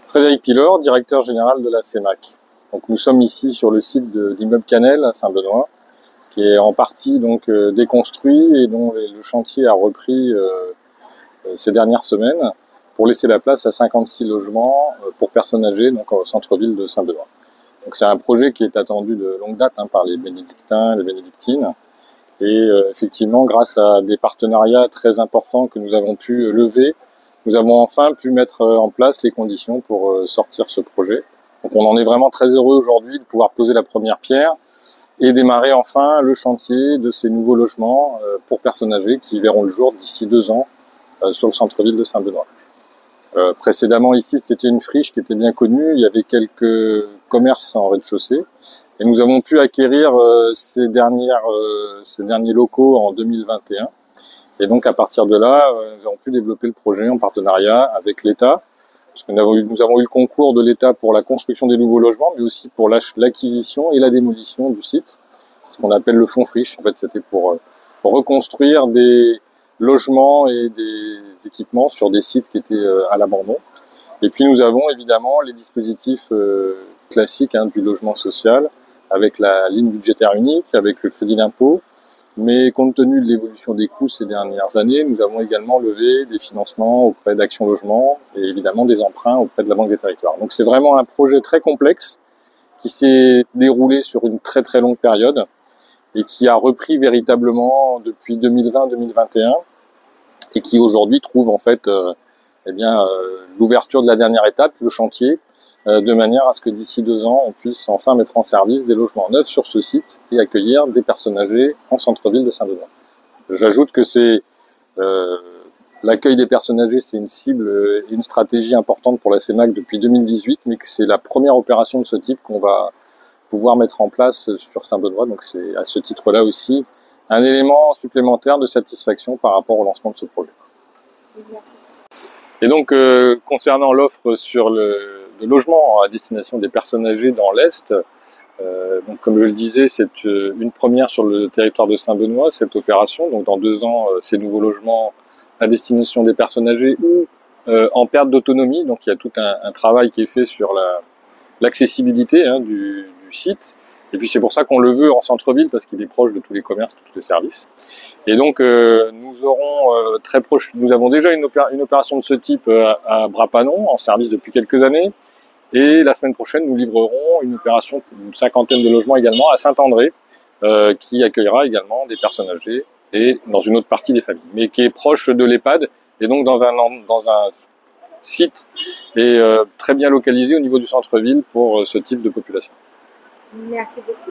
Frédéric Pilor, directeur général de la CEMAC. Donc nous sommes ici sur le site de l'immeuble Canel à Saint-Benoît, qui est en partie déconstruit et dont le chantier a repris ces dernières semaines pour laisser la place à 56 logements pour personnes âgées donc au centre-ville de Saint-Benoît. Donc c'est un projet qui est attendu de longue date par les bénédictins, les bénédictines. Et effectivement, grâce à des partenariats très importants que nous avons pu lever, nous avons enfin pu mettre en place les conditions pour sortir ce projet. Donc on en est vraiment très heureux aujourd'hui de pouvoir poser la première pierre et démarrer enfin le chantier de ces nouveaux logements pour personnes âgées qui verront le jour d'ici 2 ans sur le centre-ville de Saint-Benoît. Précédemment ici c'était une friche qui était bien connue, il y avait quelques commerces en rez-de-chaussée et nous avons pu acquérir ces derniers locaux en 2021 et donc à partir de là nous avons pu développer le projet en partenariat avec l'État parce que nous avons eu le concours de l'État pour la construction des nouveaux logements mais aussi pour l'acquisition et la démolition du site, c'est ce qu'on appelle le fonds friche. En fait c'était pour reconstruire des logements et des équipements sur des sites qui étaient à l'abandon. Et puis nous avons évidemment les dispositifs classiques du logement social, avec la ligne budgétaire unique, avec le crédit d'impôt. Mais compte tenu de l'évolution des coûts ces dernières années, nous avons également levé des financements auprès d'Action Logement et évidemment des emprunts auprès de la Banque des Territoires. Donc c'est vraiment un projet très complexe qui s'est déroulé sur une très très longue période et qui a repris véritablement depuis 2020-2021 et qui aujourd'hui trouve en fait l'ouverture de la dernière étape, le chantier, de manière à ce que d'ici 2 ans, on puisse enfin mettre en service des logements neufs sur ce site et accueillir des personnes âgées en centre-ville de Saint-Benoît. J'ajoute que l'accueil des personnes âgées, c'est une cible et une stratégie importante pour la CEMAC depuis 2018, mais que c'est la première opération de ce type qu'on va pouvoir mettre en place sur Saint-Benoît. Donc c'est à ce titre-là aussi un élément supplémentaire de satisfaction par rapport au lancement de ce projet. Merci. Et donc concernant l'offre sur le logement à destination des personnes âgées dans l'Est, donc comme je le disais, c'est une première sur le territoire de Saint-Benoît, cette opération. Donc dans 2 ans, ces nouveaux logements à destination des personnes âgées ou en perte d'autonomie. Donc il y a tout un travail qui est fait sur l'accessibilité du site. Et puis c'est pour ça qu'on le veut en centre-ville, parce qu'il est proche de tous les commerces, de tous les services. Et donc nous aurons très proche, nous avons déjà une opération de ce type à Bras-Panon, en service depuis quelques années. Et la semaine prochaine, nous livrerons une opération d'une 50aine de logements également à Saint-André, qui accueillera également des personnes âgées et dans une autre partie des familles, mais qui est proche de l'EHPAD et donc dans un site et très bien localisé au niveau du centre-ville pour ce type de population. Merci beaucoup.